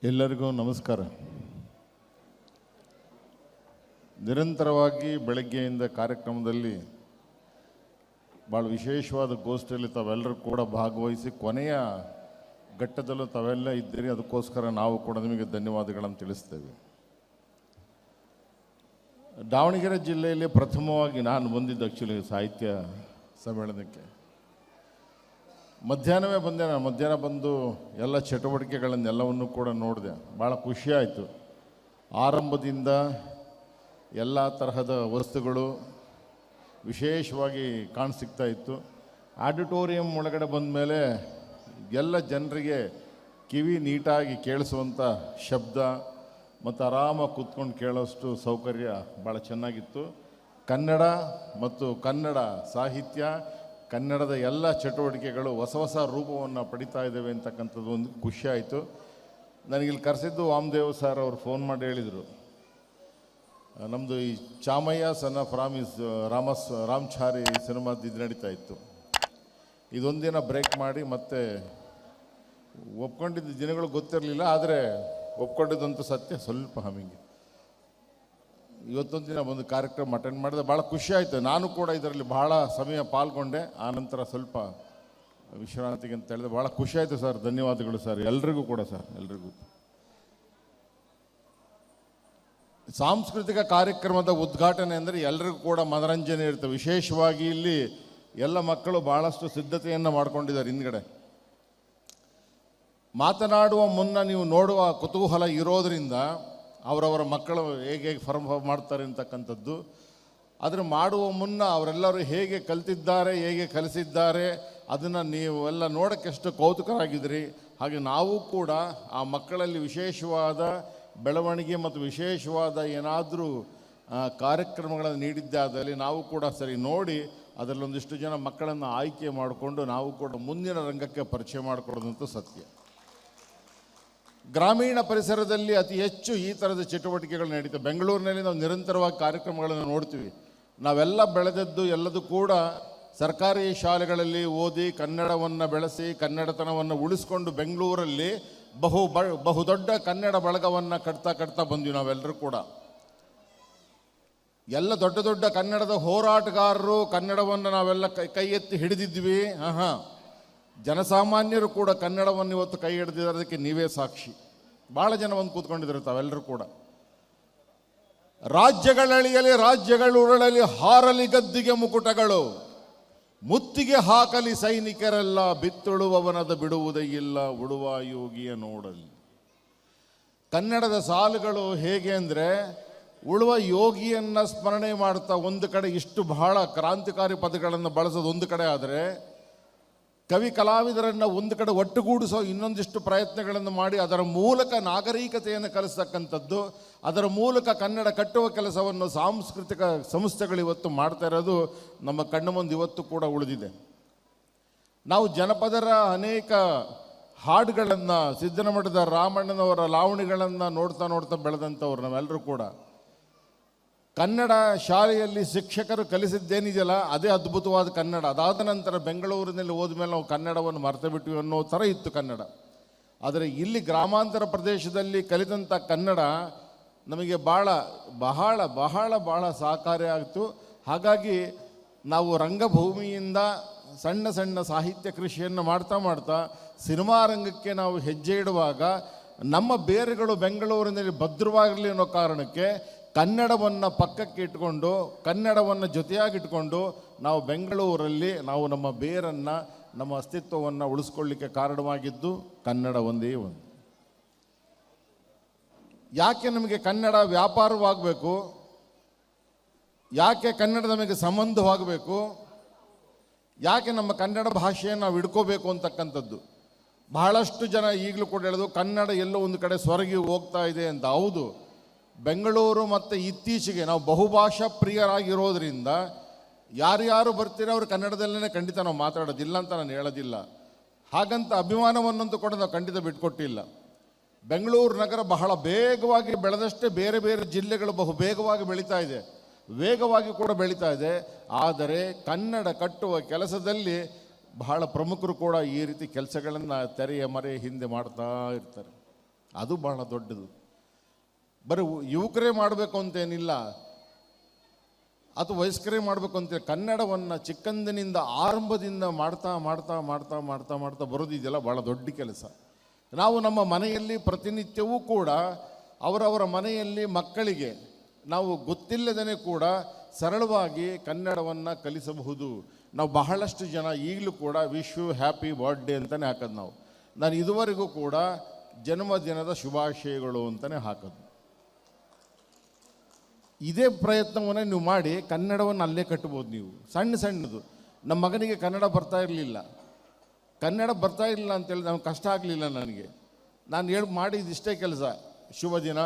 ಎಲ್ಲರಿಗೂ ನಮಸ್ಕಾರ. ನಿರಂತರವಾಗಿ ಬೆಳಗ್ಗೆಯಿಂದ ಕಾರ್ಯಕ್ರಮದಲ್ಲಿ ಭಾಳ ವಿಶೇಷವಾದ ಗೋಷ್ಠಿಯಲ್ಲಿ ತಾವೆಲ್ಲರೂ ಕೂಡ ಭಾಗವಹಿಸಿ ಕೊನೆಯ ಘಟ್ಟದಲ್ಲೂ ತಾವೆಲ್ಲ ಇದ್ದೀರಿ. ಅದಕ್ಕೋಸ್ಕರ ನಾವು ಕೂಡ ನಿಮಗೆ ಧನ್ಯವಾದಗಳನ್ನು ತಿಳಿಸ್ತೇವೆ. ದಾವಣಗೆರೆ ಜಿಲ್ಲೆಯಲ್ಲಿ ಪ್ರಥಮವಾಗಿ ನಾನು ಬಂದಿದ್ದು ಆ್ಯಕ್ಚುಲಿ ಸಾಹಿತ್ಯ ಸಮ್ಮೇಳನಕ್ಕೆ ಮಧ್ಯಾಹ್ನವೇ ಬಂದೆ. ನಾನು ಮಧ್ಯಾಹ್ನ ಬಂದು ಎಲ್ಲ ಚಟುವಟಿಕೆಗಳನ್ನೆಲ್ಲವನ್ನು ಕೂಡ ನೋಡಿದೆ. ಭಾಳ ಖುಷಿಯಾಯಿತು. ಆರಂಭದಿಂದ ಎಲ್ಲ ತರಹದ ವಸ್ತುಗಳು ವಿಶೇಷವಾಗಿ ಕಾಣಸಿಗ್ತಾ ಇತ್ತು. ಆಡಿಟೋರಿಯಂ ಒಳಗಡೆ ಬಂದ ಮೇಲೆ ಎಲ್ಲ ಜನರಿಗೆ ಕಿವಿ ನೀಟಾಗಿ ಕೇಳಿಸುವಂಥ ಶಬ್ದ ಮತ್ತು ಆರಾಮಾಗಿ ಕೂತ್ಕೊಂಡು ಕೇಳೋಷ್ಟು ಸೌಕರ್ಯ ಭಾಳ ಚೆನ್ನಾಗಿತ್ತು. ಕನ್ನಡ ಮತ್ತು ಕನ್ನಡ ಸಾಹಿತ್ಯ, ಕನ್ನಡದ ಎಲ್ಲ ಚಟುವಟಿಕೆಗಳು ಹೊಸ ಹೊಸ ರೂಪವನ್ನು ಪಡಿತಾ ಇದ್ದೇವೆ ಅಂತಕ್ಕಂಥದ್ದು ಒಂದು ಖುಷಿಯಾಯಿತು. ನನಗಿಲ್ಲಿ ಕರೆಸಿದ್ದು ವಾಮದೇವ್ ಸರ್ ಅವರು ಫೋನ್ ಮಾಡಿ ಹೇಳಿದರು, ನಮ್ಮದು ಈ ಚಾಮಯ್ಯ ಸನ್ ಆಫ್ ರಾಮಚಾರಿ ಸಿನಿಮಾದ ಇದು ನಡೀತಾ ಇತ್ತು. ಇದೊಂದಿನ ಬ್ರೇಕ್ ಮಾಡಿ ಮತ್ತೆ ಒಪ್ಕೊಂಡಿದ್ದ ದಿನಗಳು ಗೊತ್ತಿರಲಿಲ್ಲ, ಆದರೆ ಒಪ್ಕೊಂಡಿದ್ದಂತೂ ಸತ್ಯ. ಸ್ವಲ್ಪ ಹಮಿಂಗೆ ಇವತ್ತೊಂದು ದಿನ ಒಂದು ಕಾರ್ಯಕ್ರಮ ಅಟೆಂಡ್ ಮಾಡಿದೆ. ಭಾಳ ಖುಷಿಯಾಯಿತು. ನಾನು ಕೂಡ ಇದರಲ್ಲಿ ಭಾಳ ಸಮಯ ಪಾಲ್ಗೊಂಡೆ. ಆನಂತರ ಸ್ವಲ್ಪ ವಿಶ್ರಾಂತಿಗೆ ಅಂತ ಹೇಳಿದೆ. ಭಾಳ ಖುಷಿಯಾಯಿತು ಸರ್. ಧನ್ಯವಾದಗಳು ಸರ್. ಎಲ್ರಿಗೂ ಕೂಡ ಸರ್, ಎಲ್ರಿಗೂ. ಸಾಂಸ್ಕೃತಿಕ ಕಾರ್ಯಕ್ರಮದ ಉದ್ಘಾಟನೆ ಅಂದರೆ ಎಲ್ರಿಗೂ ಕೂಡ ಮನರಂಜನೆ ಇರುತ್ತೆ. ವಿಶೇಷವಾಗಿ ಇಲ್ಲಿ ಎಲ್ಲ ಮಕ್ಕಳು ಭಾಳಷ್ಟು ಸಿದ್ಧತೆಯನ್ನು ಮಾಡ್ಕೊಂಡಿದ್ದಾರೆ. ಹಿಂದ್ಗಡೆ ಮಾತನಾಡುವ ಮುನ್ನ ನೀವು ನೋಡುವ ಕುತೂಹಲ ಇರೋದರಿಂದ ಅವರವರ ಮಕ್ಕಳು ಹೇಗೆ ಪರ್ಫಾರ್ಮ್ ಮಾಡ್ತಾರೆ ಅಂತಕ್ಕಂಥದ್ದು, ಅದನ್ನು ಮಾಡುವ ಮುನ್ನ ಅವರೆಲ್ಲರೂ ಹೇಗೆ ಕಲಿತಿದ್ದಾರೆ, ಹೇಗೆ ಕಲಿಸಿದ್ದಾರೆ, ಅದನ್ನು ನೀವು ಎಲ್ಲ ನೋಡೋಕ್ಕೆ ಎಷ್ಟು ಕೌತುಕರಾಗಿದ್ರಿ. ಹಾಗೆ ನಾವು ಕೂಡ ಆ ಮಕ್ಕಳಲ್ಲಿ ವಿಶೇಷವಾದ ಬೆಳವಣಿಗೆ ಮತ್ತು ವಿಶೇಷವಾದ ಏನಾದರೂ ಕಾರ್ಯಕ್ರಮಗಳನ್ನು ನೀಡಿದ್ದೆ ಅದರಲ್ಲಿ ನಾವು ಕೂಡ ಸರಿ ನೋಡಿ ಅದರಲ್ಲೊಂದಿಷ್ಟು ಜನ ಮಕ್ಕಳನ್ನು ಆಯ್ಕೆ ಮಾಡಿಕೊಂಡು ನಾವು ಕೂಡ ಮುಂದಿನ ರಂಗಕ್ಕೆ ಪರಿಚಯ ಮಾಡಿಕೊಡೋದಂತೂ ಸತ್ಯ. ಗ್ರಾಮೀಣ ಪರಿಸರದಲ್ಲಿ ಅತಿ ಹೆಚ್ಚು ಈ ಥರದ ಚಟುವಟಿಕೆಗಳು ನಡೀತವೆ. ಬೆಂಗಳೂರಿನಲ್ಲಿ ನಾವು ನಿರಂತರವಾಗಿ ಕಾರ್ಯಕ್ರಮಗಳನ್ನು ನೋಡ್ತೀವಿ. ನಾವೆಲ್ಲ ಬೆಳೆದದ್ದು ಎಲ್ಲದೂ ಕೂಡ ಸರ್ಕಾರಿ ಶಾಲೆಗಳಲ್ಲಿ ಓದಿ ಕನ್ನಡವನ್ನು ಬೆಳೆಸಿ ಕನ್ನಡತನವನ್ನು ಉಳಿಸ್ಕೊಂಡು ಬೆಂಗಳೂರಲ್ಲಿ ಬಹುದೊಡ್ಡ ಕನ್ನಡ ಬಳಗವನ್ನು ಕಟ್ತಾ ಬಂದ್ವಿ ನಾವೆಲ್ಲರೂ ಕೂಡ. ಎಲ್ಲ ದೊಡ್ಡ ದೊಡ್ಡ ಕನ್ನಡದ ಹೋರಾಟಗಾರರು ಕನ್ನಡವನ್ನು ನಾವೆಲ್ಲ ಕೈ ಎತ್ತಿ ಹಿಡಿದಿದ್ವಿ. ಜನಸಾಮಾನ್ಯರು ಕೂಡ ಕನ್ನಡವನ್ನು ಇವತ್ತು ಕೈ ಹಿಡಿದಿರೋದಕ್ಕೆ ನೀವೇ ಸಾಕ್ಷಿ. ಭಾಳ ಜನ ಒಂದು ಕೂತ್ಕೊಂಡಿದ್ದಾರೆ ತಾವೆಲ್ಲರೂ ಕೂಡ. ರಾಜ್ಯಗಳಳಿಯಲಿ ರಾಜ್ಯಗಳು ಉರುಳಲಿ, ಹಾರಲಿ ಗದ್ದಿಗೆ ಮುಕುಟಗಳು, ಮುತ್ತಿಗೆ ಹಾಕಲಿ ಸೈನಿಕರೆಲ್ಲ, ಬಿತ್ತುಳುವವನದ ಬಿಡುವುದೇ ಇಲ್ಲ, ಉಡುವ ಯೋಗಿಯ ನೋಡಲಿ. ಕನ್ನಡದ ಸಾಲುಗಳು ಹೇಗೆ ಅಂದರೆ, ಉಳುವ ಯೋಗಿಯನ್ನು ಸ್ಮರಣೆ ಮಾಡ್ತಾ ಒಂದು ಕಡೆ ಇಷ್ಟು ಬಹಳ ಕ್ರಾಂತಿಕಾರಿ ಪದಗಳನ್ನು ಬಳಸೋದು ಒಂದು ಕಡೆ ಆದರೆ, ಕವಿ ಕಲಾವಿದರನ್ನು ಒಂದು ಕಡೆ ಒಟ್ಟುಗೂಡಿಸೋ ಇನ್ನೊಂದಿಷ್ಟು ಪ್ರಯತ್ನಗಳನ್ನು ಮಾಡಿ ಅದರ ಮೂಲಕ ನಾಗರಿಕತೆಯನ್ನು ಕಲಿಸ್ತಕ್ಕಂಥದ್ದು, ಅದರ ಮೂಲಕ ಕನ್ನಡ ಕಟ್ಟುವ ಕೆಲಸವನ್ನು ಸಾಂಸ್ಕೃತಿಕ ಸಂಸ್ಥೆಗಳು ಇವತ್ತು ಮಾಡ್ತಾ ಇರೋದು ನಮ್ಮ ಕಣ್ಣು ಮುಂದೆ ಇವತ್ತು ಕೂಡ ಉಳಿದಿದೆ. ನಾವು ಜನಪದರ ಅನೇಕ ಹಾಡುಗಳನ್ನು, ಸಿದ್ದನಮಠದ ರಾಮಣ್ಣನವರ ಲಾವಣಿಗಳನ್ನು ನೋಡ್ತಾ ಬೆಳೆದಂಥವ್ರು ನಾವೆಲ್ಲರೂ ಕೂಡ. ಕನ್ನಡ ಶಾಲೆಯಲ್ಲಿ ಶಿಕ್ಷಕರು ಕಲಿಸಿದ್ದೇನಿದೆಯಲ್ಲ ಅದೇ ಅದ್ಭುತವಾದ ಕನ್ನಡ. ಅದಾದ ನಂತರ ಬೆಂಗಳೂರಿನಲ್ಲಿ ಹೋದ್ಮೇಲೆ ನಾವು ಕನ್ನಡವನ್ನು ಮರೆತು ಬಿಟ್ವಿ ಅನ್ನೋ ಥರ ಇತ್ತು ಕನ್ನಡ. ಆದರೆ ಇಲ್ಲಿ ಗ್ರಾಮಾಂತರ ಪ್ರದೇಶದಲ್ಲಿ ಕಲಿತಂಥ ಕನ್ನಡ ನಮಗೆ ಬಹಳ ಸಹಕಾರಿ ಆಗಿತ್ತು. ಹಾಗಾಗಿ ನಾವು ರಂಗಭೂಮಿಯಿಂದ ಸಣ್ಣ ಸಾಹಿತ್ಯ ಕೃಷಿಯನ್ನು ಮಾಡ್ತಾ ಸಿನಿಮಾ ರಂಗಕ್ಕೆ ನಾವು ಹೆಜ್ಜೆ ಇಡುವಾಗ ನಮ್ಮ ಬೇರುಗಳು ಬೆಂಗಳೂರಿನಲ್ಲಿ ಭದ್ರವಾಗಿರಲಿ ಅನ್ನೋ ಕಾರಣಕ್ಕೆ ಕನ್ನಡವನ್ನು ಪಕ್ಕಕ್ಕೆ ಇಟ್ಕೊಂಡು, ಕನ್ನಡವನ್ನು ಜೊತೆಯಾಗಿಟ್ಕೊಂಡು ನಾವು ಬೆಂಗಳೂರಲ್ಲಿ ನಾವು ನಮ್ಮ ಬೇರನ್ನು, ನಮ್ಮ ಅಸ್ತಿತ್ವವನ್ನು ಉಳಿಸ್ಕೊಳ್ಳಿಕ್ಕೆ ಕಾರಣವಾಗಿದ್ದು ಕನ್ನಡ ಒಂದೇ ಒಂದು. ಯಾಕೆ ನಮಗೆ ಕನ್ನಡ ವ್ಯಾಪಾರವಾಗಬೇಕು, ಯಾಕೆ ಕನ್ನಡ ನಮಗೆ ಸಂಬಂಧವಾಗಬೇಕು, ಯಾಕೆ ನಮ್ಮ ಕನ್ನಡ ಭಾಷೆಯನ್ನು ನಾವು ಹಿಡ್ಕೋಬೇಕು ಅಂತಕ್ಕಂಥದ್ದು. ಬಹಳಷ್ಟು ಜನ ಈಗಲೂ ಕೂಡ ಹೇಳೋದು ಕನ್ನಡ ಎಲ್ಲೋ ಒಂದು ಕಡೆ ಸೊರಗಿ ಹೋಗ್ತಾ ಇದೆ ಅಂತ. ಹೌದು, ಬೆಂಗಳೂರು ಮತ್ತು ಇತ್ತೀಚೆಗೆ ನಾವು ಬಹುಭಾಷಾ ಪ್ರಿಯರಾಗಿರೋದ್ರಿಂದ ಯಾರ್ಯಾರು ಬರ್ತೀರೋ ಅವರು ಕನ್ನಡದಲ್ಲೇ ಖಂಡಿತ ನಾವು ಮಾತಾಡೋದಿಲ್ಲ ಅಂತ ನಾನು ಹೇಳೋದಿಲ್ಲ. ಹಾಗಂತ ಅಭಿಮಾನವನ್ನಂತೂ ಕೂಡ ನಾವು ಖಂಡಿತ ಬಿಟ್ಕೊಟ್ಟಿಲ್ಲ. ಬೆಂಗಳೂರು ನಗರ ಬಹಳ ಬೇಗವಾಗಿ ಬೆಳೆದಷ್ಟೇ ಬೇರೆ ಬೇರೆ ಜಿಲ್ಲೆಗಳು ಬಹು ಬೇಗವಾಗಿ ಬೆಳೀತಾ ಇದೆ, ವೇಗವಾಗಿ ಕೂಡ ಬೆಳೀತಾ ಇದೆ. ಆದರೆ ಕನ್ನಡ ಕಟ್ಟುವ ಕೆಲಸದಲ್ಲಿ ಬಹಳ ಪ್ರಮುಖರು ಕೂಡ ಈ ರೀತಿ ಕೆಲಸಗಳನ್ನು ತೆರೆಯ ಮರೆ ಹಿಂದೆ ಮಾಡ್ತಾ ಇರ್ತಾರೆ. ಅದು ಬಹಳ ದೊಡ್ಡದು. ಬರೀ ಯುವಕರೇ ಮಾಡಬೇಕು ಅಂತೇನಿಲ್ಲ, ಅಥವಾ ವಯಸ್ಕರೇ ಮಾಡಬೇಕು ಅಂತ. ಕನ್ನಡವನ್ನು ಚಿಕ್ಕಂದಿನಿಂದ ಆರಂಭದಿಂದ ಮಾಡ್ತಾ ಮಾಡ್ತಾ ಮಾಡ್ತಾ ಮಾಡ್ತಾ ಮಾಡ್ತಾ ಬರೋದಿದೆಯಲ್ಲ, ಭಾಳ ದೊಡ್ಡ ಕೆಲಸ. ನಾವು ನಮ್ಮ ಮನೆಯಲ್ಲಿ ಪ್ರತಿನಿತ್ಯವೂ ಕೂಡ ಅವರವರ ಮನೆಯಲ್ಲಿ ಮಕ್ಕಳಿಗೆ ನಾವು ಗೊತ್ತಿಲ್ಲದೇ ಕೂಡ ಸರಳವಾಗಿ ಕನ್ನಡವನ್ನು ಕಲಿಸಬಹುದು. ನಾವು ಬಹಳಷ್ಟು ಜನ ಈಗಲೂ ಕೂಡ ವಿಶ್ ಯು ಹ್ಯಾಪಿ ಬರ್ತ್ಡೇ ಅಂತಲೇ ಹಾಕೋದು. ನಾನು ಇದುವರೆಗೂ ಕೂಡ ಜನ್ಮದಿನದ ಶುಭಾಶಯಗಳು ಅಂತಲೇ ಹಾಕೋದು. ಇದೇ ಪ್ರಯತ್ನವನ್ನೇ ನೀವು ಮಾಡಿ ಕನ್ನಡವನ್ನು ಅಲ್ಲೇ ಕಟ್ಬೋದು. ನೀವು ಸಣ್ಣದು, ನಮ್ಮ ಮಗನಿಗೆ ಕನ್ನಡ ಬರ್ತಾ ಇರಲಿಲ್ಲ ಅಂತೇಳಿ ನಮ್ಗೆ ಕಷ್ಟ ಆಗಲಿಲ್ಲ. ನಾನು ಮಾಡಿದಿಷ್ಟೇ ಕೆಲಸ: ಶುಭ ದಿನ,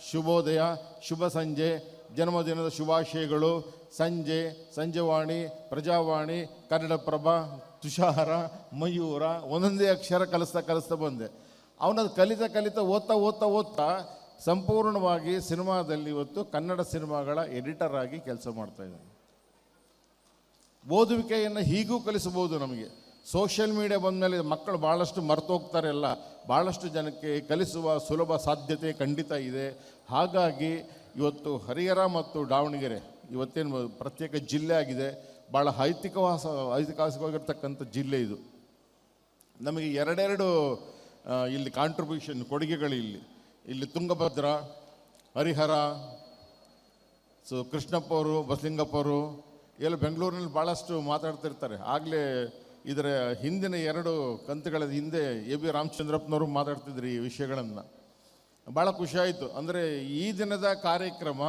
ಶುಭೋದಯ, ಶುಭ ಸಂಜೆ, ಜನ್ಮದಿನದ ಶುಭಾಶಯಗಳು, ಸಂಜೆವಾಣಿ, ಪ್ರಜಾವಾಣಿ, ಕನ್ನಡಪ್ರಭ, ತುಷಾರ, ಮಯೂರ, ಒಂದೊಂದೇ ಅಕ್ಷರ ಕಲಿಸ್ತಾ ಬಂದೆ. ಅವನದು ಕಲಿತಾ ಓದ್ತಾ ಸಂಪೂರ್ಣವಾಗಿ ಸಿನಿಮಾದಲ್ಲಿ ಇವತ್ತು ಕನ್ನಡ ಸಿನಿಮಾಗಳ ಎಡಿಟರ್ ಆಗಿ ಕೆಲಸ ಮಾಡ್ತಾ ಇದ್ದಾನೆ. ಓದುವಿಕೆಯನ್ನು ಹೀಗೂ ಕಲಿಸಬಹುದು. ನಮಗೆ ಸೋಷಿಯಲ್ ಮೀಡಿಯಾ ಬಂದಮೇಲೆ ಮಕ್ಕಳು ಭಾಳಷ್ಟು ಮರ್ತೋಗ್ತಾರೆ. ಭಾಳಷ್ಟು ಜನಕ್ಕೆ ಕಲಿಸುವ ಸುಲಭ ಸಾಧ್ಯತೆ ಖಂಡಿತ ಇದೆ. ಹಾಗಾಗಿ ಇವತ್ತು ಹರಿಹರ ಮತ್ತು ದಾವಣಗೆರೆ ಇವತ್ತೇನು ಪ್ರತ್ಯೇಕ ಜಿಲ್ಲೆ ಆಗಿದೆ. ಭಾಳ ಐತಿಹಾಸಿಕವಾಗಿರ್ತಕ್ಕಂಥ ಜಿಲ್ಲೆ ಇದು. ನಮಗೆ ಎರಡೆರಡು ಇಲ್ಲಿ ಕಾಂಟ್ರಿಬ್ಯೂಷನ್ ಕೊಡುಗೆಗಳು ಇಲ್ಲಿ ತುಂಗಭದ್ರ, ಹರಿಹರ, ಕೃಷ್ಣಪ್ಪ ಅವರು, ಬಸಲಿಂಗಪ್ಪ ಅವರು ಎಲ್ಲ ಬೆಂಗಳೂರಿನಲ್ಲಿ ಭಾಳಷ್ಟು ಮಾತಾಡ್ತಿರ್ತಾರೆ. ಆಗಲೇ ಇದರ ಹಿಂದಿನ 2 ಕಂತುಗಳ ಹಿಂದೆ ಎ.ಬಿ. ರಾಮಚಂದ್ರಪ್ಪನವರು ಮಾತಾಡ್ತಿದ್ರು ಈ ವಿಷಯಗಳನ್ನು. ಭಾಳ ಖುಷಿಯಾಯಿತು. ಅಂದರೆ ಈ ದಿನದ ಕಾರ್ಯಕ್ರಮ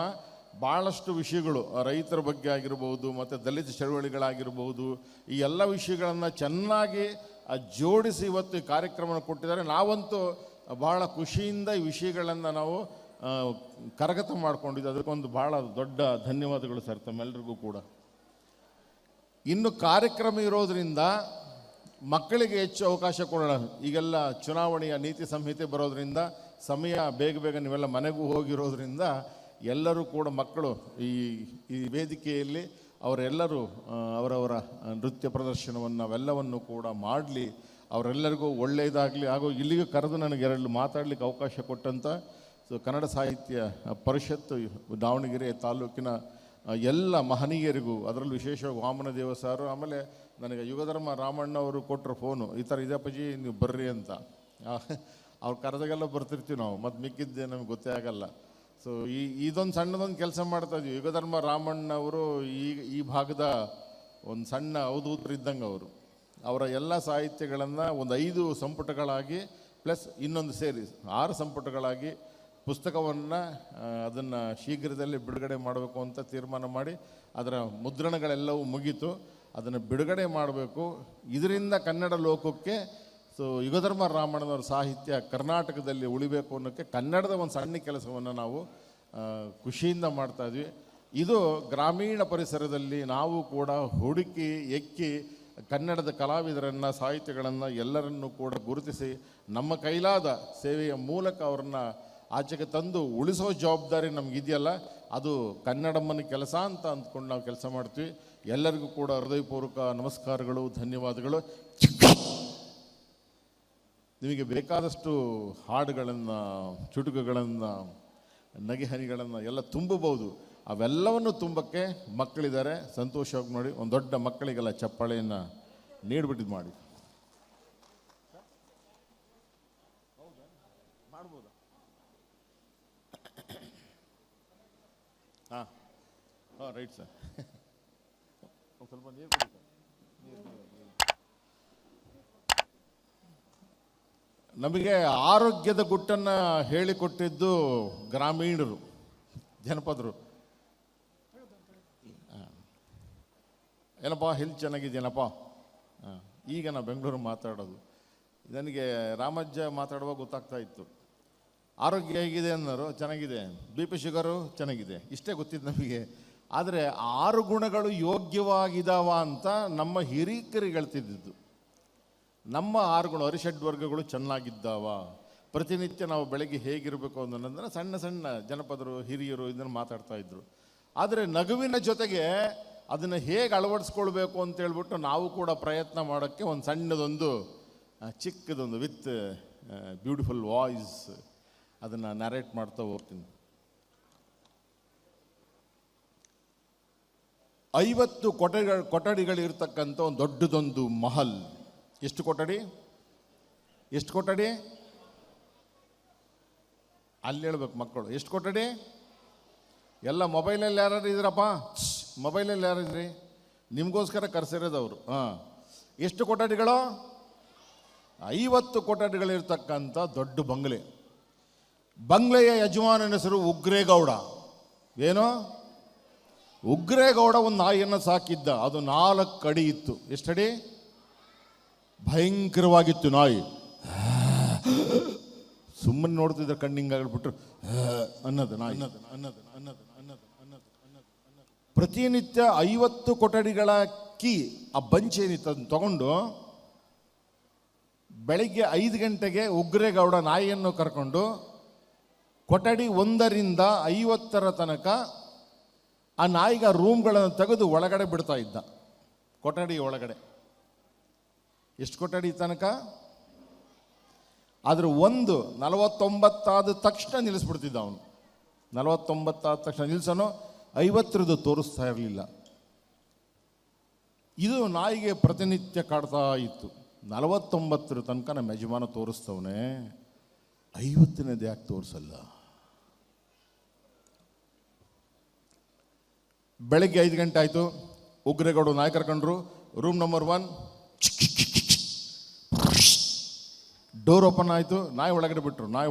ಭಾಳಷ್ಟು ವಿಷಯಗಳು, ರೈತರ ಬಗ್ಗೆ ಆಗಿರ್ಬೋದು, ಮತ್ತು ದಲಿತ ಚಳವಳಿಗಳಾಗಿರ್ಬೋದು, ಈ ಎಲ್ಲ ವಿಷಯಗಳನ್ನು ಚೆನ್ನಾಗಿ ಜೋಡಿಸಿ ಇವತ್ತು ಈ ಕಾರ್ಯಕ್ರಮ ಕೊಟ್ಟಿದ್ದಾರೆ. ನಾವಂತೂ ಭಾಳ ಖುಷಿಯಿಂದ ಈ ವಿಷಯಗಳನ್ನು ನಾವು ಕರಗತ ಮಾಡ್ಕೊಂಡಿದ್ದು. ಅದಕ್ಕೊಂದು ಭಾಳ ದೊಡ್ಡ ಧನ್ಯವಾದಗಳು ಸರ್ ತಮ್ಮೆಲ್ಲರಿಗೂ ಕೂಡ. ಇನ್ನು ಕಾರ್ಯಕ್ರಮ ಇರೋದರಿಂದ ಮಕ್ಕಳಿಗೆ ಹೆಚ್ಚು ಅವಕಾಶ ಕೊಡೋಣ. ಈಗೆಲ್ಲ ಚುನಾವಣೆಯ ನೀತಿ ಸಂಹಿತೆ ಬರೋದರಿಂದ ಸಮಯ ಬೇಗ ನೀವೆಲ್ಲ ಮನೆಗೂ ಹೋಗಿರೋದ್ರಿಂದ ಎಲ್ಲರೂ ಕೂಡ ಮಕ್ಕಳು ಈ ವೇದಿಕೆಯಲ್ಲಿ ಅವರೆಲ್ಲರೂ ಅವರವರ ನೃತ್ಯ ಪ್ರದರ್ಶನವನ್ನು ಅವೆಲ್ಲವನ್ನು ಕೂಡ ಮಾಡಲಿ. ಅವರೆಲ್ಲರಿಗೂ ಒಳ್ಳೆಯದಾಗಲಿ. ಹಾಗೂ ಇಲ್ಲಿಗೂ ಕರೆದು ನನಗೆ 2 ಮಾತಾಡಲಿಕ್ಕೆ ಅವಕಾಶ ಕೊಟ್ಟಂಥ ಕನ್ನಡ ಸಾಹಿತ್ಯ ಪರಿಷತ್ತು ದಾವಣಗೆರೆ ತಾಲೂಕಿನ ಎಲ್ಲ ಮಹನೀಯರಿಗೂ, ಅದರಲ್ಲೂ ವಿಶೇಷವಾಗಿ ವಾಮನದೇವ ಸಾರು, ಆಮೇಲೆ ನನಗೆ ಯುಗಧರ್ಮ ರಾಮಣ್ಣ ಅವರು ಕೊಟ್ಟರು ಫೋನು, ಈ ಥರ ಇದಪ್ಪಜಿ ನೀವು ಬರ್ರಿ ಅಂತ. ಅವ್ರು ಕರೆದಾಗೆಲ್ಲ ಬರ್ತಿರ್ತೀವಿ ನಾವು, ಮತ್ತು ಮಿಕ್ಕಿದ್ದೆ ನಮ್ಗೆ ಗೊತ್ತೇ ಆಗಲ್ಲ. ಸೊ ಇದೊಂದು ಸಣ್ಣದೊಂದು ಕೆಲಸ ಮಾಡ್ತಾಯಿದ್ವಿ. ಯುಗಧರ್ಮ ರಾಮಣ್ಣ ಅವರು ಈ ಭಾಗದ ಒಂದು ಸಣ್ಣ ಅವಧೂತರಿದ್ದಂಗೆ ಅವರು. ಅವರ ಎಲ್ಲ ಸಾಹಿತ್ಯಗಳನ್ನು ಒಂದು 5 ಸಂಪುಟಗಳಾಗಿ ಪ್ಲಸ್ ಇನ್ನೊಂದು ಸೇರಿ 6 ಸಂಪುಟಗಳಾಗಿ ಪುಸ್ತಕವನ್ನು ಅದನ್ನು ಶೀಘ್ರದಲ್ಲೇ ಬಿಡುಗಡೆ ಮಾಡಬೇಕು ಅಂತ ತೀರ್ಮಾನ ಮಾಡಿ ಅದರ ಮುದ್ರಣಗಳೆಲ್ಲವೂ ಮುಗೀತು. ಅದನ್ನು ಬಿಡುಗಡೆ ಮಾಡಬೇಕು. ಇದರಿಂದ ಕನ್ನಡ ಲೋಕಕ್ಕೆ ಯುಗಧರ್ಮ ರಾಮಣ್ಣನವರ ಸಾಹಿತ್ಯ ಕರ್ನಾಟಕದಲ್ಲಿ ಉಳಿಬೇಕು ಅನ್ನೋಕ್ಕೆ ಕನ್ನಡದ ಒಂದು ಸಣ್ಣ ಕೆಲಸವನ್ನು ನಾವು ಖುಷಿಯಿಂದ ಮಾಡ್ತಾಯಿದ್ವಿ. ಇದು ಗ್ರಾಮೀಣ ಪರಿಸರದಲ್ಲಿ ನಾವು ಕೂಡ ಹುಡುಕಿ ಎಕ್ಕಿ ಕನ್ನಡದ ಕಲಾವಿದರನ್ನು, ಸಾಹಿತ್ಯಗಳನ್ನು ಎಲ್ಲರನ್ನೂ ಕೂಡ ಗುರುತಿಸಿ ನಮ್ಮ ಕೈಲಾದ ಸೇವೆಯ ಮೂಲಕ ಅವ್ರನ್ನ ಆಚೆಗೆ ತಂದು ಉಳಿಸೋ ಜವಾಬ್ದಾರಿ ನಮಗಿದೆಯಲ್ಲ, ಅದು ಕನ್ನಡಮ್ಮನ ಕೆಲಸ ಅಂತ ಅಂದ್ಕೊಂಡು ನಾವು ಕೆಲಸ ಮಾಡ್ತೀವಿ. ಎಲ್ಲರಿಗೂ ಕೂಡ ಹೃದಯಪೂರ್ವಕ ನಮಸ್ಕಾರಗಳು, ಧನ್ಯವಾದಗಳು. ನಿಮಗೆ ಬೇಕಾದಷ್ಟು ಹಾಡುಗಳನ್ನು, ಚುಟುಕುಗಳನ್ನು, ನಗೆಹನಿಗಳನ್ನು ಎಲ್ಲ ತುಂಬಬಹುದು. ಅವೆಲ್ಲವನ್ನು ತುಂಬಕ್ಕೆ ಮಕ್ಕಳಿದ್ದಾರೆ. ಸಂತೋಷವಾಗಿ ನೋಡಿ, ಒಂದು ದೊಡ್ಡ ಮಕ್ಕಳಿಗೆಲ್ಲ ಚಪ್ಪಾಳೆಯನ್ನು ನೀಡ್ಬಿಟ್ಟಿದ್ದು ಮಾಡಿ ಮಾಡ್ಬೋದಾ? ಹಾಂ ರೈಟ್ ಸರ್. ಒಂದು ಸ್ವಲ್ಪ ನೀರು ಕೊಡಿ ಸರ್. ನಮಗೆ ಆರೋಗ್ಯದ ಗುಟ್ಟನ್ನು ಹೇಳಿಕೊಟ್ಟಿದ್ದು ಗ್ರಾಮೀಣರು, ಜನಪದರು. ಏನಪ್ಪ ಹೆಲ್ತ್ ಚೆನ್ನಾಗಿದೆಯೇನಪ್ಪ? ಈಗ ನಾವು ಬೆಂಗಳೂರು ಮಾತಾಡೋದು, ನನಗೆ ರಾಮಜ್ಜ ಮಾತಾಡುವಾಗ ಗೊತ್ತಾಗ್ತಾ ಇತ್ತು. ಆರೋಗ್ಯ ಹೇಗಿದೆ ಅನ್ನೋರು, ಚೆನ್ನಾಗಿದೆ. BP ಶುಗರು ಚೆನ್ನಾಗಿದೆ, ಇಷ್ಟೇ ಗೊತ್ತಿದ್ದು ನಮಗೆ. ಆದರೆ 6 ಗುಣಗಳು ಯೋಗ್ಯವಾಗಿದ್ದಾವ ಅಂತ ನಮ್ಮ ಹಿರೀಕರಿಗೆ ಹೇಳ್ತಿದ್ದು. ನಮ್ಮ 6 ಗುಣ ಅರಿಷಡ್ವರ್ಗಗಳು ಚೆನ್ನಾಗಿದ್ದಾವ. ಪ್ರತಿನಿತ್ಯ ನಾವು ಬೆಳಗ್ಗೆ ಹೇಗಿರಬೇಕು ಅನ್ನೋದನ್ನು ಸಣ್ಣ ಸಣ್ಣ ಜನಪದರು, ಹಿರಿಯರು ಇದನ್ನು ಮಾತಾಡ್ತಾ ಇದ್ರು. ಆದರೆ ನಗುವಿನ ಜೊತೆಗೆ ಅದನ್ನು ಹೇಗೆ ಅಳವಡಿಸ್ಕೊಳ್ಬೇಕು ಅಂತೇಳ್ಬಿಟ್ಟು ನಾವು ಕೂಡ ಪ್ರಯತ್ನ ಮಾಡೋಕ್ಕೆ ಒಂದು ಸಣ್ಣದೊಂದು ಚಿಕ್ಕದೊಂದು ವಿತ್ ಬ್ಯೂಟಿಫುಲ್ ವಾಯ್ಸ್ ಅದನ್ನು ನರೇಟ್ ಮಾಡ್ತಾ ಹೋಗ್ತೀನಿ. 50 ಕೊಠಡಿಗಳಿರ್ತಕ್ಕಂಥ ಒಂದು ದೊಡ್ಡದೊಂದು ಮಹಲ್. ಎಷ್ಟು ಕೊಠಡಿ? ಅಲ್ಲಿ ಹೇಳ್ಬೇಕು ಮಕ್ಕಳು. ಎಷ್ಟು ಕೊಠಡಿ? ಎಲ್ಲ ಮೊಬೈಲಲ್ಲಿ ಯಾರು ಇದ್ದೀರಪ್ಪ? ಮೊಬೈಲಲ್ಲಿ ಯಾರಿದ್ರಿ? ನಿಮಗೋಸ್ಕರ ಕರೆಸಿರೋದವರು. ಎಷ್ಟು ಕೊಠಡಿಗಳು? 50 ಕೊಠಡಿಗಳಿರ್ತಕ್ಕಂಥ ದೊಡ್ಡ ಬಂಗ್ಲೆ. ಬಂಗ್ಲೆಯ ಯಜಮಾನನ ಹೆಸರು ಉಗ್ರೇಗೌಡ. ಏನು? ಉಗ್ರೇಗೌಡ ಒಂದು ನಾಯಿಯನ್ನು ಸಾಕಿದ್ದ. ಅದು 4 ಅಡಿ ಇತ್ತು. ಎಷ್ಟಡಿ? ಭಯಂಕರವಾಗಿತ್ತು ನಾಯಿ. ಸುಮ್ಮನೆ ನೋಡ್ತಿದ್ರೆ ಕಣ್ಣಿಂಗಾಗ್ಬಿಟ್ರು ಅನ್ನೋದು ನಾಯಿ. ಪ್ರತಿನಿತ್ಯ 50 ಕೊಠಡಿಗಳ ಕೀ, ಆ ಬಂಚೇನಿತ್ತು ಅದನ್ನು ತಗೊಂಡು ಬೆಳಿಗ್ಗೆ 5 ಗಂಟೆಗೆ ಉಗ್ರೇಗೌಡ ನಾಯಿಯನ್ನು ಕರ್ಕೊಂಡು ಕೊಠಡಿ 1ರಿಂದ 50 ತನಕ ಆ ನಾಯಿಗ ರೂಮ್ಗಳನ್ನು ತೆಗೆದು ಒಳಗಡೆ ಬಿಡ್ತಾ ಇದ್ದ. ಕೊಠಡಿ ಒಳಗಡೆ ಎಷ್ಟು ಕೊಠಡಿ ತನಕ? ಆದ್ರೆ 49 ಆದ ತಕ್ಷಣ ನಿಲ್ಲಿಸ್ಬಿಡ್ತಿದ್ದ ಅವನು. 49 ಆದ ತಕ್ಷಣ ನಿಲ್ಸನೋ, 50 ತೋರಿಸ್ತಾ ಇರಲಿಲ್ಲ. ಇದು ನಾಯಿಗೆ ಪ್ರತಿನಿತ್ಯ ಕಾಡ್ತಾ ಇತ್ತು. 49 ತನಕ ನಮ್ಮ ಯಜಮಾನ ತೋರಿಸ್ತವನೇ, 50ನೇದು ಯಾಕೆ ತೋರಿಸಲ್ಲ? ಬೆಳಗ್ಗೆ 5 ಗಂಟೆ ಆಯಿತು. ಉಗ್ರೇಗೌಡ ನಾಯಿ ಕರ್ಕೊಂಡ್ರು. ರೂಮ್ ನಂಬರ್ 1 ಡೋರ್ ಓಪನ್ ಆಯಿತು. ನಾಯಿ ಒಳಗಡೆ ಬಿಟ್ಟರು. ನಾಯಿ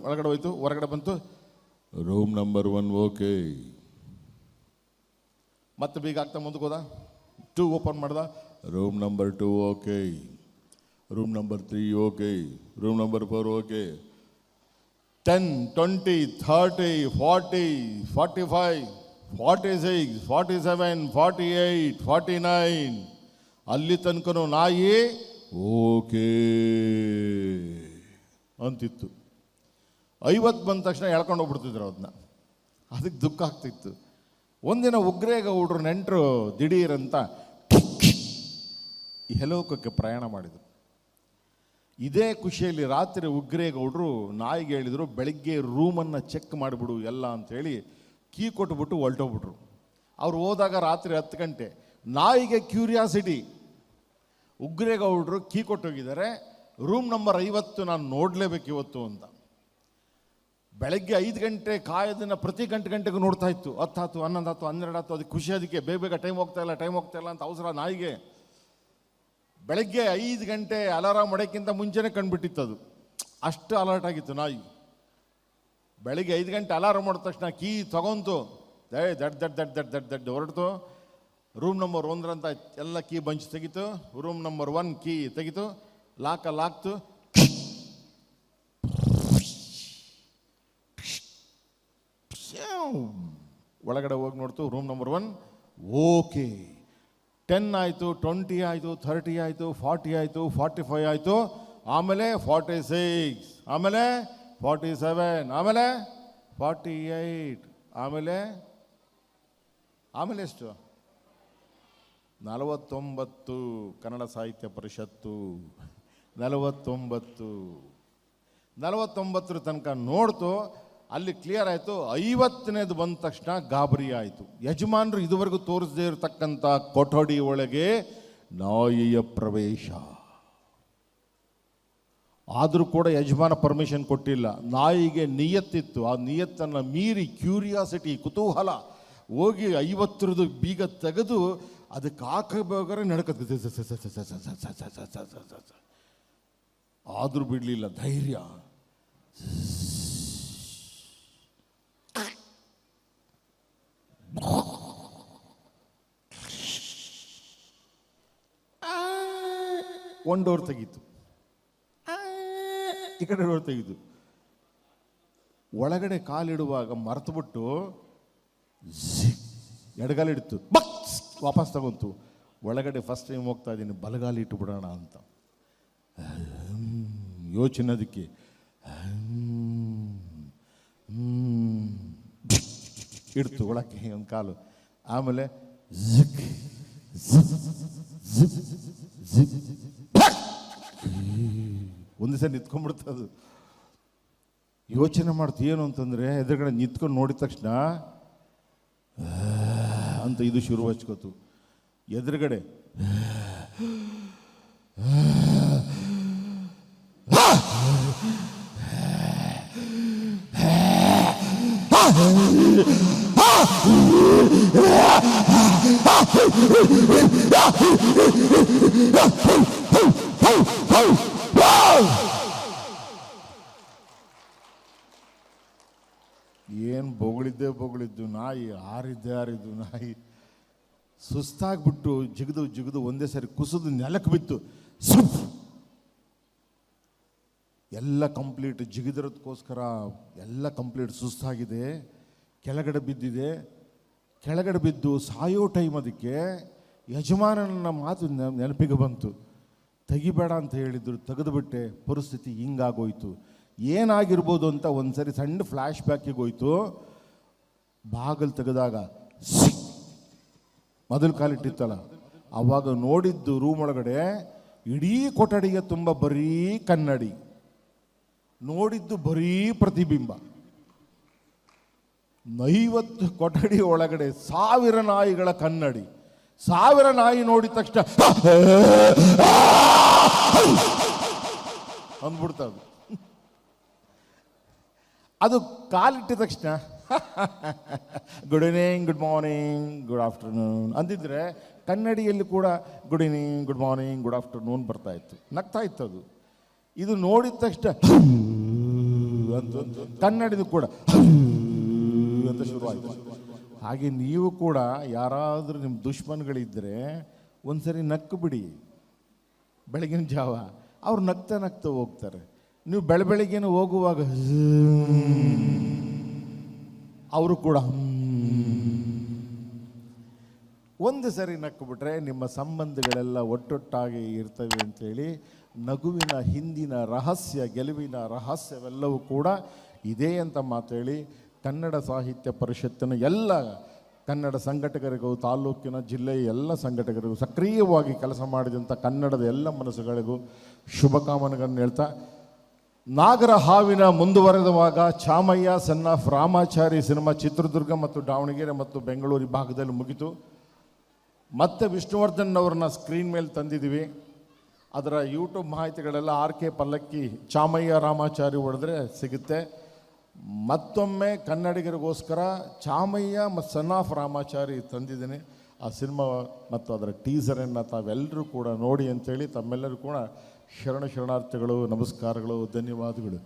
ಒಳಗಡೆ ಹೋಯ್ತು. ಹೊರಗಡೆ ಬಂತು. Room number 1 okay. ಮತ್ತೆ ಬೀಗ ಆಗ್ತಾ ಮುಂದಕ್ಕೆ ಹೋದ. 2 ಓಪನ್ ಮಾಡ್ದ. Room number 2 okay. Room number 3 okay. Room number 4 okay. 10, 20, 30, 40, 45, 46, 47, 48, 49 ಅಲ್ಲಿ ತನಕನೂ ನಾಯಿ ಓಕೆ ಅಂತಿತ್ತು. 50 ಬಂದ ತಕ್ಷಣ ಎಳ್ಕೊಂಡು ಹೋಗ್ಬಿಡ್ತಿದ್ರು ಅದನ್ನ. ಅದಕ್ಕೆ ದುಃಖ ಆಗ್ತಿತ್ತು. ಒಂದಿನ ಉಗ್ರೇಗೌಡರು ನೆಂಟರು ದಿಢೀರಂತ ಹೆಲೋಕಕ್ಕೆ ಪ್ರಯಾಣ ಮಾಡಿದರು. ಇದೇ ಖುಷಿಯಲ್ಲಿ ರಾತ್ರಿ ಉಗ್ರೇಗೌಡರು ನಾಯಿಗೆ ಹೇಳಿದರು, ಬೆಳಗ್ಗೆ ರೂಮನ್ನು ಚೆಕ್ ಮಾಡಿಬಿಡು ಎಲ್ಲ ಅಂಥೇಳಿ ಕೀ ಕೊಟ್ಬಿಟ್ಟು ಹೊರಟೋಗ್ಬಿಟ್ರು. ಅವ್ರು ಹೋದಾಗ ರಾತ್ರಿ 10 ಗಂಟೆ. ನಾಯಿಗೆ ಕ್ಯೂರಿಯಾಸಿಟಿ, ಉಗ್ರೇಗೌಡರು ಕೀ ಕೊಟ್ಟೋಗಿದ್ದಾರೆ, ರೂಮ್ ನಂಬರ್ 50 ನಾನು ನೋಡಲೇಬೇಕು ಇವತ್ತು ಅಂತ. ಬೆಳಗ್ಗೆ 5 ಗಂಟೆ ಕಾಯೋದನ್ನು ಪ್ರತಿ ಗಂಟೆಗೂ ನೋಡ್ತಾ ಇತ್ತು. 10 ಆಯ್ತು, 11 ಆಯ್ತು, 12 ಆಯ್ತು. ಅದಕ್ಕೆ ಖುಷಿ. ಅದಕ್ಕೆ ಬೇಗ ಟೈಮ್ ಹೋಗ್ತಾ ಇಲ್ಲ ಅಂತ ಅವಸರ ನಾಯಿಗೆ. ಬೆಳಗ್ಗೆ 5 ಗಂಟೆ ಅಲಾರಾಮ್ ಹೊಡೆಯಕ್ಕಿಂತ ಮುಂಚೆನೇ ಕಂಡುಬಿಟ್ಟಿತ್ತು ಅದು. ಅಷ್ಟು ಅಲರ್ಟ್ ಆಗಿತ್ತು ನಾಯಿ. ಬೆಳಗ್ಗೆ 5 ಗಂಟೆ ಅಲಾರಾಮ್ ಮಾಡಿದ ತಕ್ಷಣ ಕೀ ತಗೊಂತು, ದಡ್ ಹೊರಡ್ತು. ರೂಮ್ ನಂಬರ್ 1 ಅಂತ ಎಲ್ಲ ಕೀ ಬಂಚ್ ತೆಗಿತು. ರೂಮ್ ನಂಬರ್ 1 ಕೀ ತೆಗಿತು. ಲಾಕ್ತು. ಒಳಗಡೆ ಹೋಗಿ ನೋಡ್ತು. Room number 1 okay. 10 ಆಯಿತು, 20 ಆಯಿತು, 30 ಆಯಿತು, 40 ಆಯಿತು, 45 ಆಯಿತು, ಆಮೇಲೆ 46, ಆಮೇಲೆ 47, ಆಮೇಲೆ 48, ಆಮೇಲೆ ಎಷ್ಟು? 49. ಕನ್ನಡ ಸಾಹಿತ್ಯ ಪರಿಷತ್ತು 49 ತನಕ ನೋಡ್ತು. ಅಲ್ಲಿ ಕ್ಲಿಯರ್ ಆಯಿತು. 50ನೇದು ಬಂದ ತಕ್ಷಣ ಗಾಬರಿ ಆಯಿತು. ಯಜಮಾನರು ಇದುವರೆಗೂ ತೋರಿಸದೇ ಇರತಕ್ಕಂಥ ಕೊಠಡಿ ಒಳಗೆ ನಾಯಿಯ ಪ್ರವೇಶ. ಆದರೂ ಕೂಡ ಯಜಮಾನ ಪರ್ಮಿಷನ್ ಕೊಟ್ಟಿಲ್ಲ. ನಾಯಿಗೆ ನಿಯತ್ತಿತ್ತು. ಆ ನಿಯತ್ತನ್ನು ಮೀರಿ ಕ್ಯೂರಿಯಾಸಿಟಿ, ಕುತೂಹಲ, ಹೋಗಿ 50 ಬೀಗ ತೆಗೆದು ಅದಕ್ಕೆ ಹಾಕಬೇಕಾದ್ರೆ ನಡ್ಕತ್. ಆದರೂ ಬಿಡಲಿಲ್ಲ. ಧೈರ್ಯ. ಒಂದು ಡೋರ್ ತೆಗೀತು, ಈ ಕಡೆ ಡೋರ್ ತೆಗೀತು. ಒಳಗಡೆ ಕಾಲಿಡುವಾಗ ಮರೆತುಬಿಟ್ಟು ಎಡಗಾಲಿಡ್ತು, ವಾಪಸ್ ತಗೊಂತು. ಒಳಗಡೆ ಫಸ್ಟ್ ಟೈಮ್ ಹೋಗ್ತಾ ಇದ್ದೀನಿ, ಬಲಗಾಲಿ ಇಟ್ಟು ಬಿಡೋಣ ಅಂತ ಯೋಚನೆ. ಅದಕ್ಕೆ ಇಡ್ತು ಒಳಕ್ಕೆ ಒಂದು ಕಾಲು. ಆಮೇಲೆ ಒಂದು ದಿವಸ ನಿಂತ್ಕೊಂಡ್ಬಿಡ್ತದು. ಯೋಚನೆ ಮಾಡ್ತು ಏನು ಅಂತಂದರೆ ಎದುರುಗಡೆ ನಿಂತ್ಕೊಂಡು ನೋಡಿದ ತಕ್ಷಣ ಅಂತ ಇದು ಶುರು ಹಚ್ಕೋತು. ಎದುರುಗಡೆ ಏನು ಬೊಗಳಿದ್ದು ನಾಯಿ, ಆರಿದ್ದು ನಾಯಿ. ಸುಸ್ತಾಗ್ಬಿಟ್ಟು ಜಿಗಿದು ಒಂದೇ ಸರಿ ಕುಸಿದು ನೆಲಕ್ಕೆ ಬಿತ್ತು. ಎಲ್ಲ ಕಂಪ್ಲೀಟ್ ಜಿಗಿದಿರೋದಕ್ಕೋಸ್ಕರ ಎಲ್ಲ ಕಂಪ್ಲೀಟ್ ಸುಸ್ತಾಗಿದೆ, ಕೆಳಗಡೆ ಬಿದ್ದಿದೆ. ಕೆಳಗಡೆ ಬಿದ್ದು ಸಾಯೋ ಟೈಮ್ ಅದಕ್ಕೆ ಯಜಮಾನನ ಮಾತು ನೆನಪಿಗೆ ಬಂತು. ತೆಗಿಬೇಡ ಅಂತ ಹೇಳಿದ್ರು, ತೆಗೆದುಬಿಟ್ಟೆ. ಪರಿಸ್ಥಿತಿ ಹಿಂಗಾಗೋಯ್ತು. ಏನಾಗಿರ್ಬೋದು ಅಂತ ಒಂದ್ಸರಿ ಸಣ್ಣ ಫ್ಲ್ಯಾಶ್ ಬ್ಯಾಕಿಗೆ ಹೋಯ್ತು. ಬಾಗಿಲು ತೆಗೆದಾಗ ಮೊದಲು ಕಾಲಿಟ್ಟಿತ್ತಲ್ಲ, ಆವಾಗ ನೋಡಿದ್ದು ರೂಮ್ ಒಳಗಡೆ ಇಡೀ ಕೊಠಡಿಗೆ ತುಂಬ ಬರೀ ಕನ್ನಡಿ, ನೋಡಿದ್ದು ಬರೀ ಪ್ರತಿಬಿಂಬ. 50 ಕೊಠಡಿ ಒಳಗಡೆ 1000 ನಾಯಿಗಳ ಕನ್ನಡಿ. 1000 ನಾಯಿ ನೋಡಿದ ತಕ್ಷಣ ಅಂದ್ಬಿಡ್ತದೆ. ಅದು ಕಾಲಿಟ್ಟಿದ ತಕ್ಷಣ good evening, good morning, good afternoon ಅಂದಿದ್ರೆ ಕನ್ನಡಿಯಲ್ಲಿ ಕೂಡ good evening, good morning, good afternoon ಬರ್ತಾ ಇತ್ತು, ನಗ್ತಾ ಇತ್ತು ಅದು. ಇದು ನೋಡಿದ ತಕ್ಷಣ ಅಂತ ಕನ್ನಡಿದು ಕೂಡ ಅಂತ ಶುರುವಾಯಿತು. ಹಾಗೆ ನೀವು ಕೂಡ ಯಾರಾದರೂ ನಿಮ್ಮ ದುಶ್ಮನ್ಗಳಿದ್ದರೆ ಒಂದ್ಸರಿ ನಕ್ಕು ಬಿಡಿ. ಬೆಳಗಿನ ಜಾವ ಅವ್ರು ನಗ್ತಾ ಹೋಗ್ತಾರೆ. ನೀವು ಬೆಳಗ್ಗೆನೂ ಹೋಗುವಾಗ ಅವರು ಕೂಡ ಒಂದು ಸರಿ ನಕ್ಕು ಬಿಟ್ರೆ ನಿಮ್ಮ ಸಂಬಂಧಗಳೆಲ್ಲ ಒಟ್ಟೊಟ್ಟಾಗಿ ಇರ್ತವೆ ಅಂತೇಳಿ ನಗುವಿನ ಹಿಂದಿನ ರಹಸ್ಯ, ಗೆಲುವಿನ ರಹಸ್ಯವೆಲ್ಲವೂ ಕೂಡ ಇದೆ ಅಂತ ಮಾತೇಳಿ ಕನ್ನಡ ಸಾಹಿತ್ಯ ಪರಿಷತ್ತಿನ ಎಲ್ಲ ಕನ್ನಡ ಸಂಘಟಕರಿಗೂ, ತಾಲೂಕಿನ ಜಿಲ್ಲೆಯ ಎಲ್ಲ ಸಂಘಟಕರಿಗೂ, ಸಕ್ರಿಯವಾಗಿ ಕೆಲಸ ಮಾಡಿದಂಥ ಕನ್ನಡದ ಎಲ್ಲ ಮನಸ್ಸುಗಳಿಗೂ ಶುಭಕಾಮನೆಗಳನ್ನು ಹೇಳ್ತಾ, ನಾಗರ ಹಾವಿನ ಮುಂದುವರೆದವಾಗ Chamayya son of Ramachari cinema Chitradurga ಮತ್ತು ದಾವಣಗೆರೆ ಮತ್ತು ಬೆಂಗಳೂರು ಭಾಗದಲ್ಲಿ ಮುಗಿತು. ಮತ್ತೆ ವಿಷ್ಣುವರ್ಧನ್ ಅವ್ರನ್ನ ಸ್ಕ್ರೀನ್ ಮೇಲೆ ತಂದಿದ್ದೀವಿ. ಅದರ ಯೂಟ್ಯೂಬ್ ಮಾಹಿತಿಗಳೆಲ್ಲ RK ಪಲ್ಲಕ್ಕಿ ಚಾಮಯ್ಯ ರಾಮಾಚಾರಿ ಹೊಡೆದ್ರೆ ಸಿಗುತ್ತೆ. ಮತ್ತೊಮ್ಮೆ ಕನ್ನಡಿಗರಿಗೋಸ್ಕರ ಚಾಮಯ್ಯ ಮತ್ತು ಸನ್ ಆಫ್ ರಾಮಾಚಾರಿ ತಂದಿದ್ದೀನಿ. ಆ ಸಿನಿಮಾ ಮತ್ತು ಅದರ ಟೀಸರನ್ನು ತಾವೆಲ್ಲರೂ ಕೂಡ ನೋಡಿ ಅಂತೇಳಿ ತಮ್ಮೆಲ್ಲರೂ ಕೂಡ ಶರಣಾರ್ಥಿಗಳು, ನಮಸ್ಕಾರಗಳು, ಧನ್ಯವಾದಗಳು.